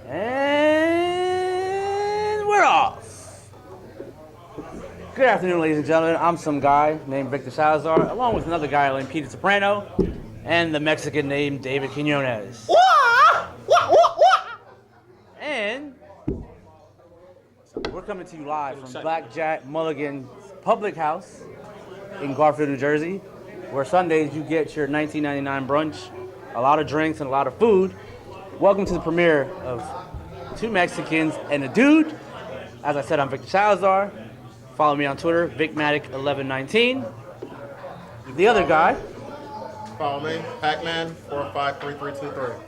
And we're off. Good afternoon, ladies and gentlemen. I'm some guy named Victor Salazar, along with another guy named Peter Soprano, and the Mexican named David Quinones. And we're coming to you live from Blackjack Mulligan's Public House in Garfield, New Jersey, where Sundays you get your $19.99 brunch, a lot of drinks, and a lot of food. Welcome to the premiere of Two Mexicans and a Dude. As I said, I'm Victor Salazar. Follow me on Twitter, VicMatic1119. The other guy. Follow me, Pac-Man453323.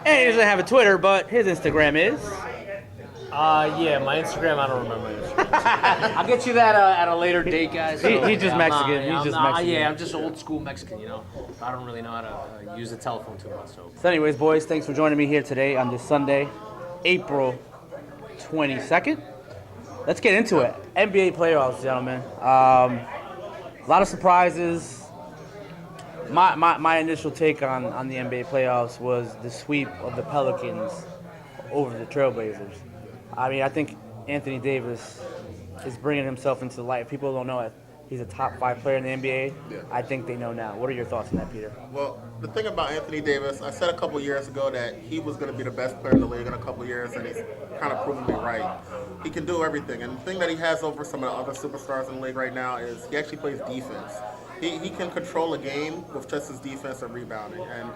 And he doesn't have a Twitter, but his Instagram is. Yeah, my Instagram, I don't remember it. I'll get you that at a later date, guys. He's just Mexican. Yeah, I'm just old school Mexican, you know. I don't really know how to use the telephone too much. So anyways, boys, thanks for joining me here today on this Sunday, April 22nd. Let's get into it. NBA playoffs, gentlemen. A lot of surprises. My initial take on the NBA playoffs was the sweep of the Pelicans over the Trailblazers. I mean, I think Anthony Davis is bringing himself into the light. If people don't know it, he's a top 5 player in the NBA. Yeah. I think they know now. What are your thoughts on that, Peter? Well, the thing about Anthony Davis, I said a couple years ago that he was going to be the best player in the league in a couple years, and he's kind of proven me right. He can do everything, and the thing that he has over some of the other superstars in the league right now is he actually plays defense. He can control a game with just his defense and rebounding, and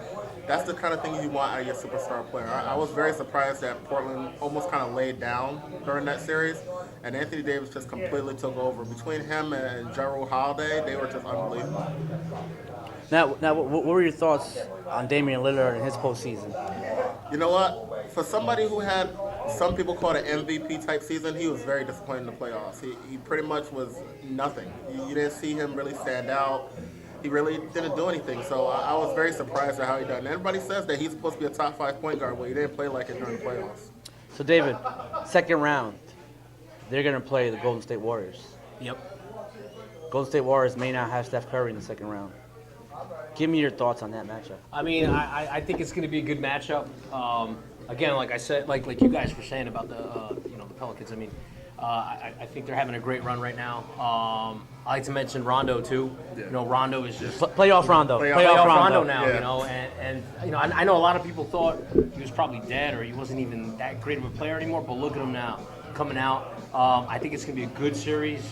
that's the kind of thing you want out of your superstar player. I was very surprised that Portland almost kind of laid down during that series, and Anthony Davis just completely took over. Between him and Jrue Holiday, they were just unbelievable. Now, what were your thoughts on Damian Lillard and his postseason? You know what? For somebody who had some people call it an MVP type season, he was very disappointing in the playoffs. He pretty much was nothing. You didn't see him really stand out. He really didn't do anything. So I was very surprised at how he done. And everybody says that he's supposed to be a top 5 point guard, but he didn't play like it during the playoffs. So, David, second round, they're going to play the Golden State Warriors. yep. Golden State Warriors may not have Steph Curry in the second round. Give me your thoughts on that matchup. I mean, I think it's going to be a good matchup. Again, like I said, like you guys were saying about the the Pelicans. I mean, I think they're having a great run right now. I like to mention Rondo too. Yeah. You know, Rondo is just Playoff Rondo. playoff Rondo now. Yeah. You know, and I know a lot of people thought he was probably dead or he wasn't even that great of a player anymore. But look at him now, coming out. I think it's going to be a good series.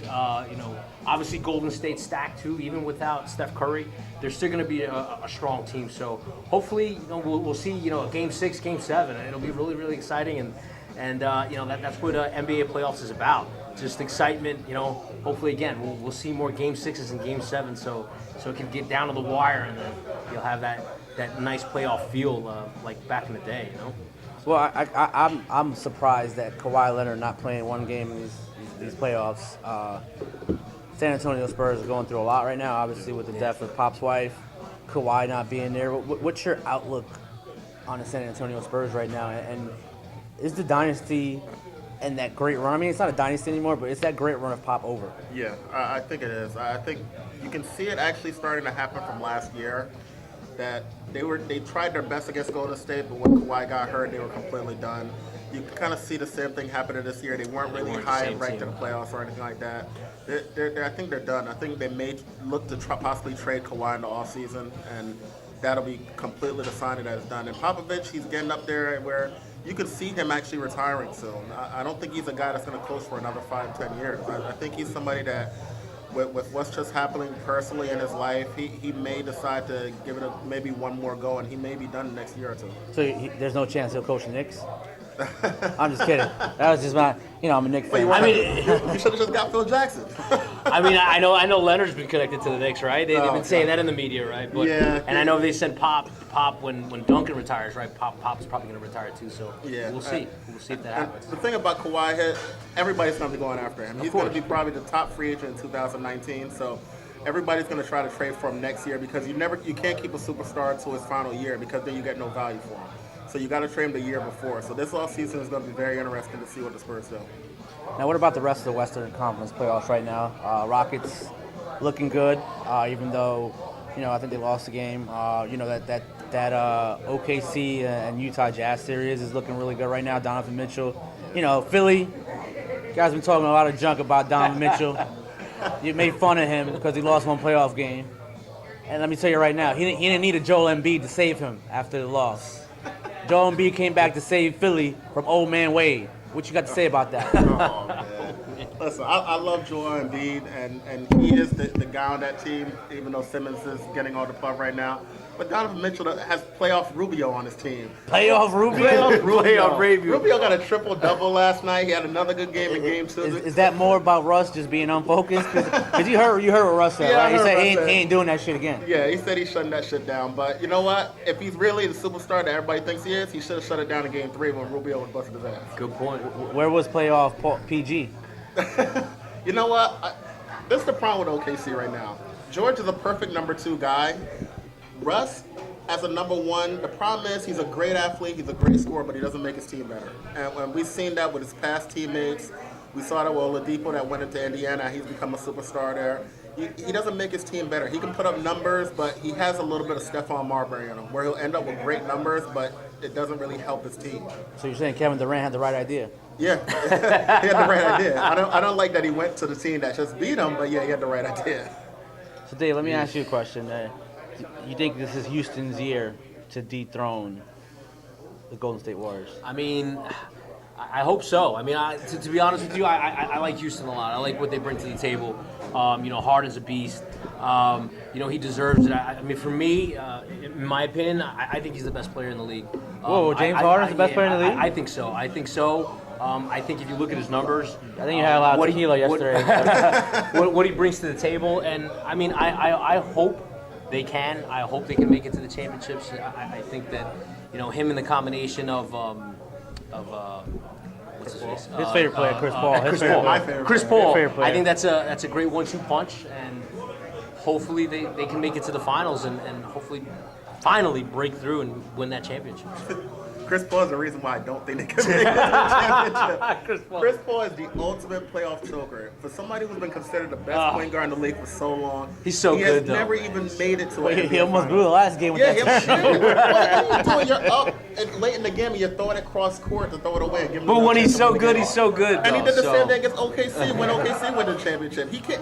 Obviously Golden State stacked too, even without Steph Curry. They're still going to be a strong team. So hopefully, we'll see, a Game 6, Game 7. It'll be really, really exciting. And that's what NBA playoffs is about. Just excitement. Hopefully, again, we'll see more Game 6s and Game 7s. So it can get down to the wire, and then you'll have that nice playoff feel like back in the day. Well, I'm surprised that Kawhi Leonard not playing one game in these playoffs. San Antonio Spurs are going through a lot right now, obviously with the death of Pop's wife, Kawhi not being there. What's your outlook on the San Antonio Spurs right now? And is the dynasty and that great run? I mean, it's not a dynasty anymore, but it's that great run of Pop over. Yeah, I think it is. I think you can see it actually starting to happen from last year. That they tried their best against Golden State, but when Kawhi got hurt, they were completely done. You can kind of see the same thing happening this year. They weren't really high ranked in the playoffs or anything like that. I think they're done. I think they may look to possibly trade Kawhi in the offseason, and that'll be completely the sign that it's done. And Popovich, he's getting up there where you can see him actually retiring soon. I don't think he's a guy that's going to coach for another 5-10 years. I think he's somebody that, with what's just happening personally in his life, he may decide to give it maybe one more go, and he may be done next year or two. So there's no chance he'll coach the Knicks? I'm just kidding. That was just I'm a Knicks fan. You should have just got Phil Jackson. I mean, I know Leonard's been connected to the Knicks, right? They've been saying that in the media, right? But, yeah. And I know they said Pop when Duncan retires, right? Pop's probably going to retire too. So Yeah. we'll see. We'll see if that happens. The thing about Kawhi, everybody's going to be going after him. He's going to be probably the top free agent in 2019. So everybody's going to try to trade for him next year because you can't keep a superstar until his final year because then you get no value for him. So you got to trade him the year before. So this offseason is going to be very interesting to see what the Spurs do. Now, what about the rest of the Western Conference playoffs right now? Rockets looking good, even though I think they lost the game. That OKC and Utah Jazz series is looking really good right now. Donovan Mitchell, Philly. You guys been talking a lot of junk about Donovan Mitchell. You made fun of him because he lost one playoff game. And let me tell you right now, he didn't need a Joel Embiid to save him after the loss. Joel Embiid came back to save Philly from old man Wade. What you got to say about that? Oh, man. Listen, I love Joel Embiid, and he is the guy on that team, even though Simmons is getting all the love right now. But Donovan Mitchell has playoff Rubio on his team. Playoff Rubio? Playoff Rubio. Rubio got a triple-double last night. He had another good game in Game 2. Is that more about Russ just being unfocused? Because you heard what Russ said, Yeah, I right? He heard said Russ he say- ain't doing that shit again. Yeah, he said he's shutting that shit down. But you know what? If he's really the superstar that everybody thinks he is, he should have shut it down in Game 3 when Rubio was busting his ass. Good point. Where was playoff PG? You know what? This is the problem with OKC right now. George is a perfect number 2 guy. Russ, as a number 1, the problem is he's a great athlete, he's a great scorer, but he doesn't make his team better. And when we've seen that with his past teammates, we saw that with Oladipo that went into Indiana. He's become a superstar there. He doesn't make his team better. He can put up numbers, but he has a little bit of Stephon Marbury in him, where he'll end up with great numbers, but it doesn't really help his team. So you're saying Kevin Durant had the right idea? Yeah, he had the right idea. I don't like that he went to the team that just beat him, but yeah, he had the right idea. So Dave, let me ask you a question. You think this is Houston's year to dethrone the Golden State Warriors? I mean, I hope so. I mean, to be honest with you, I like Houston a lot. I like what they bring to the table. Harden's a beast. He deserves it. I mean, for me, in my opinion, I think he's the best player in the league. Whoa, James Harden's the best player in the league? I think so. I think if you look at his numbers, I think you had a lot of tequila yesterday. what he brings to the table, and I mean, I hope they can. I hope they can make it to the championships. I think that him in the combination of what's his face? His favorite player, Chris Paul. Chris His favorite Paul. My player. favorite Chris player. Paul. Favorite player. I think that's a great 1-2 punch, and hopefully they can make it to the finals and hopefully finally break through and win that championship. Chris Paul is the reason why I don't think they can make it to the championship. Chris Paul is the ultimate playoff choker. For somebody who's been considered the best point guard in the league for so long, He's so he good, has though. never even made it to a He almost blew the last game with Yeah, that turn. what are you doing? You're up and late in the game and you're throwing it cross court to throw it away. And give him But another when he's chance to so win the good, game. he's so good. And he though, did the so. same thing against OKC when OKC won the championship. He can't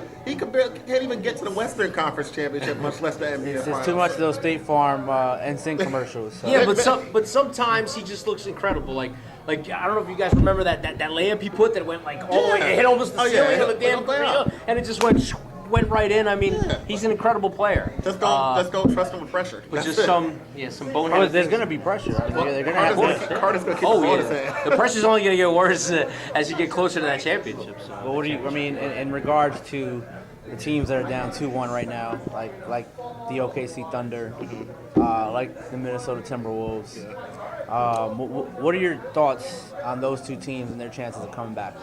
even get to the Western Conference championship, much less the NBA It's Finals. too much of those State Farm NSYNC commercials. So. Yeah, but sometimes he just looks incredible. Like I don't know if you guys remember that layup he put that went like all the way, it hit almost the Oh, yeah, ceiling of the it damn went out. arena, and it just went right in. I mean, he's an incredible player. Just don't trust him with pressure. But That's just it. some Oh, boneheaded. there's going to be pressure. They're going to have to. Carter's gonna keep Oh the ball in his yeah, hand. the pressure's only going to get worse as you get closer to that championship. So. But what do you? I mean, in regards to the teams that are down 2-1 right now, like the OKC Thunder, like the Minnesota Timberwolves. What are your thoughts on those two teams and their chances of coming back?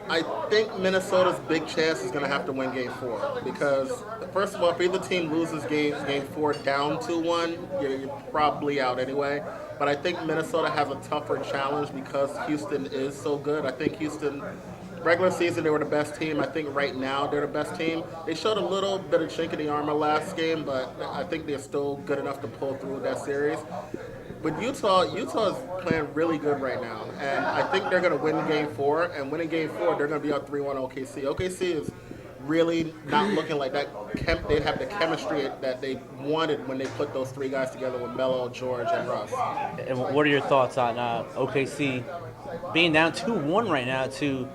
I think Minnesota's big chance is going to have to win Game 4 because, first of all, if either team loses Game 4 down 2-1, you're probably out anyway. But I think Minnesota has a tougher challenge because Houston is so good. I think Houston, regular season, they were the best team. I think right now they're the best team. They showed a little bit of chink in the armor last game, but I think they're still good enough to pull through that series. But Utah is playing really good right now, and I think they're going to win Game 4. And winning Game 4, they're going to be up 3-1 OKC. OKC is really not looking like that. They have the chemistry that they wanted when they put those three guys together with Melo, George, and Russ. And what are your thoughts on OKC being down 2-1 right now to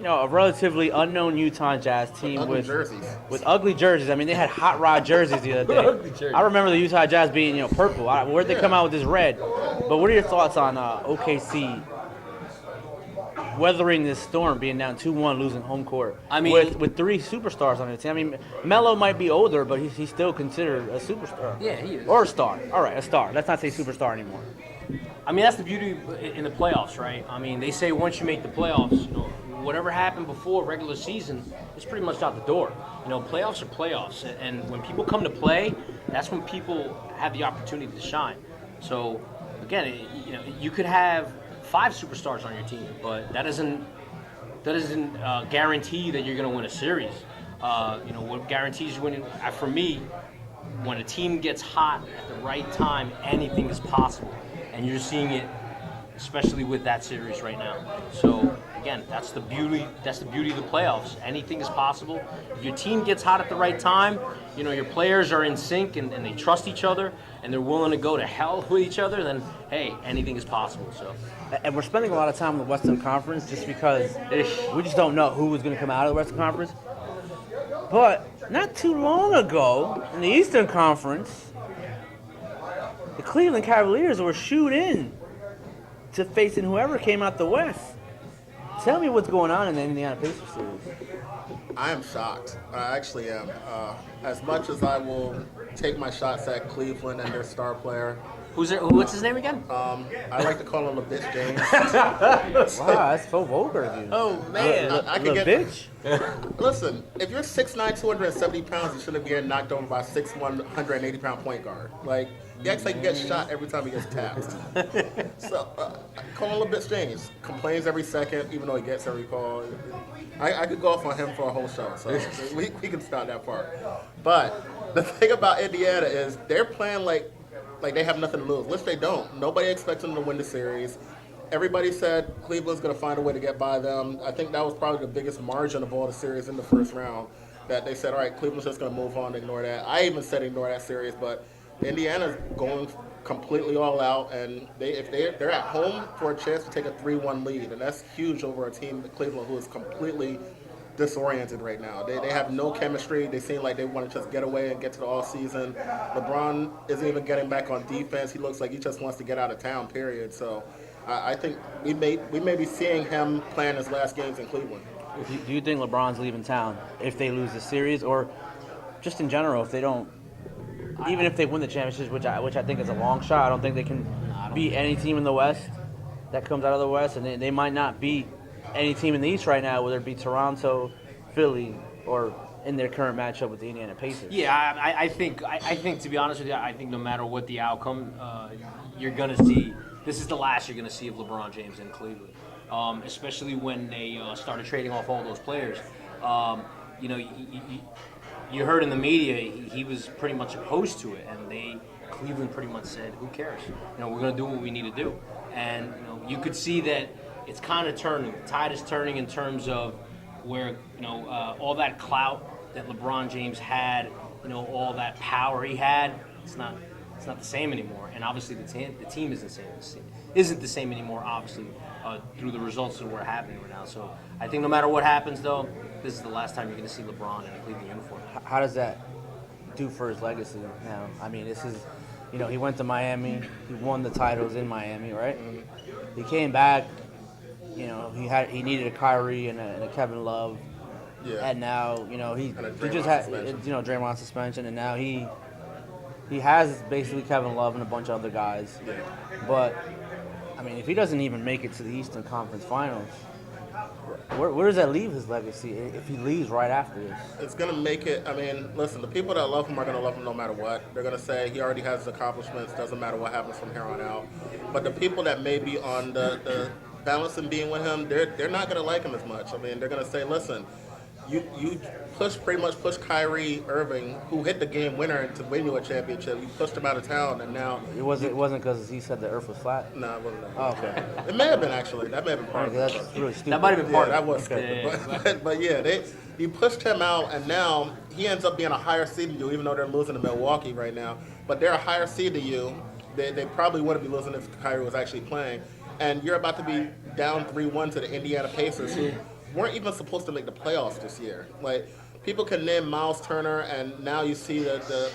a relatively unknown Utah Jazz team Ugly jerseys. with ugly jerseys? I mean, they had hot rod jerseys the other Ugly day. jerseys. I remember the Utah Jazz being purple. Where'd they come out with this red? But what are your thoughts on OKC weathering this storm, being down 2-1, losing home court? I mean- with three superstars on the team. I mean, Melo might be older, but he's still considered a superstar. Yeah, he is. Or a star. All right, a star. Let's not say superstar anymore. I mean, that's the beauty in the playoffs, right? I mean, they say once you make the playoffs, whatever happened before regular season is pretty much out the door. Playoffs are playoffs, and when people come to play, that's when people have the opportunity to shine. So, again, you could have 5 superstars on your team, but that doesn't guarantee that you're going to win a series. What guarantees you winning? For me, when a team gets hot at the right time, anything is possible, and you're seeing it, especially with that series right now. So again, that's the beauty. That's the beauty of the playoffs. Anything is possible. If your team gets hot at the right time, you know your players are in sync and they trust each other and they're willing to go to hell with each other. Then hey, anything is possible. So And we're spending a lot of time in the Western Conference just because we just don't know who is going to come out of the Western Conference. But not too long ago, in the Eastern Conference, the Cleveland Cavaliers were shooed in to facing whoever came out the West. Tell me what's going on in the Indiana Pacers series. I am shocked. I actually am. As much as I will take my shots at Cleveland and their star player, what's his name again? I like to call him a bitch James. Wow, that's so vulgar of you. Oh man. I could Little get. bitch. Listen, if you're 6'9", 270 pounds, you shouldn't be getting knocked over by a 6'1", 180-pound point guard. Like, he acts like he gets shot every time he gets tapped. So, call him a bitch James. Complains every second, even though he gets every call. I could go off on him for a whole show, so we can stop that part. But the thing about Indiana is they're playing like they have nothing to lose, which they don't. Nobody expects them to win the series. Everybody said Cleveland's going to find a way to get by them. I think that was probably the biggest margin of all the series in the first round, that they said, all right, Cleveland's just going to move on, ignore that. I even said ignore that series, but Indiana's going completely all out, and if they're at home for a chance to take a 3-1 lead, and that's huge over a team, Cleveland, who is completely disoriented right now. They have no chemistry. They seem like they want to just get away and get to the all season. LeBron isn't even getting back on defense. He looks like he just wants to get out of town, period. So I think we may be seeing him playing his last games in Cleveland. Do you think LeBron's leaving town if they lose the series, or just in general if they don't? Even if they win the championship, which I think is a long shot, I don't think they can beat any team in the West that comes out of the West, and they might not beat any team in the East right now, whether it be Toronto, Philly, or in their current matchup with the Indiana Pacers. Yeah, I think to be honest with you, I think no matter what the outcome, you're gonna see. This is the last you're gonna see of LeBron James in Cleveland, especially when they started trading off all those players. You know, you heard in the media he was pretty much opposed to it, and Cleveland pretty much said, "Who cares? You know, we're gonna do what we need to do." And you know, you could see that it's kind of turning. The tide is turning in terms of where all that clout that LeBron James had, all that power he had, it's not the same anymore. And obviously the team isn't the same anymore. Obviously, through the results that we're having right now. So I think no matter what happens, though, this is the last time you're going to see LeBron in a Cleveland uniform. How does that do for his legacy now? I mean, this is, he went to Miami, he won the titles in Miami, right? He came back. He needed a Kyrie and a Kevin Love, and now he just had Draymond suspension, and now he has basically Kevin Love and a bunch of other guys. Yeah. But I mean, if he doesn't even make it to the Eastern Conference Finals, where does that leave his legacy if he leaves right after this? It's going to make it, I mean, listen, the people that love him are going to love him no matter what. They're going to say he already has his accomplishments, doesn't matter what happens from here on out. But the people that may be on the balance in being with him, they're not going to like him as much. I mean, they're going to say, listen, you pretty much pushed Kyrie Irving, who hit the game winner to win you a championship. You pushed him out of town, and now it wasn't because he said the Earth was flat. No, it wasn't. Oh, okay. It may have been actually. That may have been part of it. That's really stupid. That might have been part Yeah, of that it. was stupid. But yeah, you pushed him out, and now he ends up being a higher seed than you, even though they're losing to Milwaukee right now. But they're a higher seed than you. They probably wouldn't be losing if Kyrie was actually playing. And you're about to be down 3-1 to the Indiana Pacers, who weren't even supposed to make the playoffs this year. Like, people can name Miles Turner, and now you see the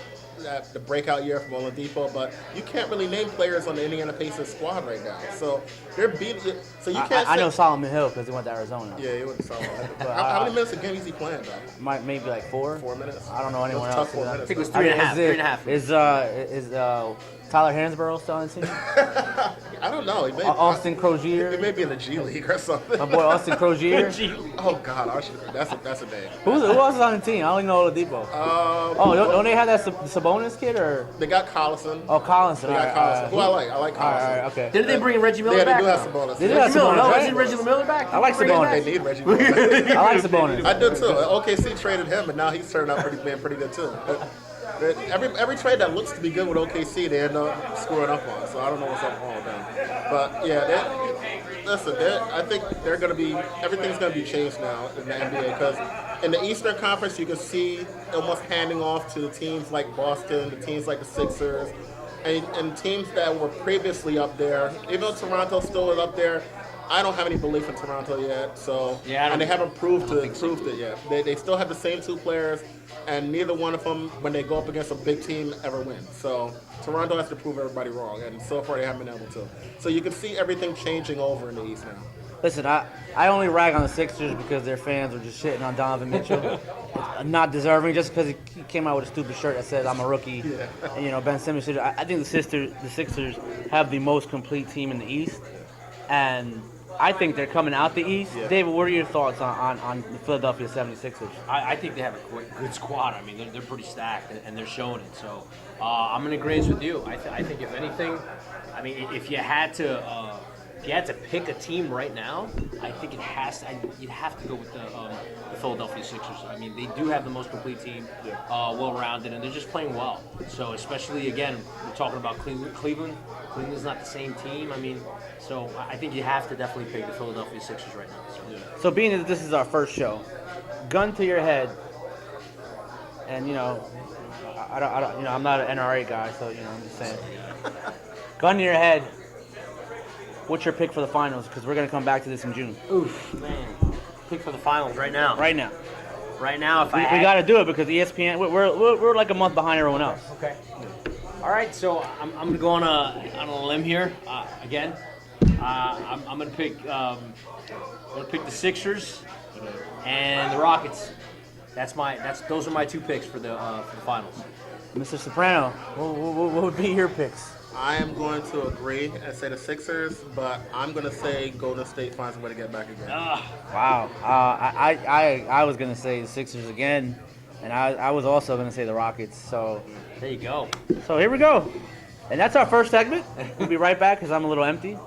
breakout year from Oladipo, but you can't really name players on the Indiana Pacers squad right now. So they're beating. So you can't. I know Solomon Hill because he went to Arizona. Yeah, he went to Solomon. How many minutes a game is he playing though? Maybe like 4. 4 minutes. I don't know anyone Those else. tough 4 minutes. I think it was 3.5. Is Tyler Hansborough still on the team? I don't know. Austin Crozier. It may be in the G League or something. My boy Austin Crozier. Oh God, that's a name. Who else is on the team? I only know Oladipo. Don't they have that Sabonis kid or? They got Collison. Oh, Collinson. They got Collison. Who I like. I like Collison. All right, okay. Didn't they bring Reggie Miller Yeah, back? they do have Sabonis. They do have Reggie Miller, Sabonis, no, right? isn't Reggie Miller back? I like They Sabonis. need Reggie Miller. I like Sabonis. I do too. OKC traded him, and now he's turned out being pretty good too. Every trade that looks to be good with OKC, they end up screwing up on. So I don't know what's up wrong with them. But yeah, I think they're going to be everything's going to be changed now in the NBA because in the Eastern Conference you can see almost handing off to the teams like Boston, the teams like the Sixers, and teams that were previously up there. Even though Toronto still is up there, I don't have any belief in Toronto yet. So and they haven't proved it yet. They still have the same two players, and neither one of them, when they go up against a big team, ever wins. So Toronto has to prove everybody wrong, and so far they haven't been able to. So you can see everything changing over in the East now. Listen, I only rag on the Sixers because their fans are just shitting on Donovan Mitchell. Not deserving just because he came out with a stupid shirt that says I'm a rookie. Yeah. And, Ben Simmons said, I think the Sixers have the most complete team in the East. And I think they're coming out the East. Yeah. David, what are your thoughts on the Philadelphia 76ers? I think they have a good squad. I mean, they're pretty stacked, and they're showing it. So I'm in agreement with you. I think if anything, I mean, if you had to pick a team right now, I think you'd have to go with the Philadelphia Sixers. I mean, they do have the most complete team, well-rounded, and they're just playing well. So especially, again, we're talking about Cleveland. Cleveland's not the same team. I mean, so I think you have to definitely pick the Philadelphia Sixers right now. So being that this is our first show, gun to your head, and I'm not an NRA guy, so I'm just saying, gun to your head. What's your pick for the finals? Because we're going to come back to this in June. Oof, man. Pick for the finals right now. Right now. Right now, we got to do it because ESPN, we're like a month behind everyone else. Okay. All right, so I'm going to go on a limb here again. I'm going to pick the Sixers and the Rockets. Those are my two picks for the finals. Mr. Soprano, what would be your picks? I am going to agree and say the Sixers, but I'm going to say Golden State finds a way to get back again. Wow. I was going to say the Sixers again, and I was also going to say the Rockets. So there you go. So here we go. And that's our first segment. We'll be right back because I'm a little empty.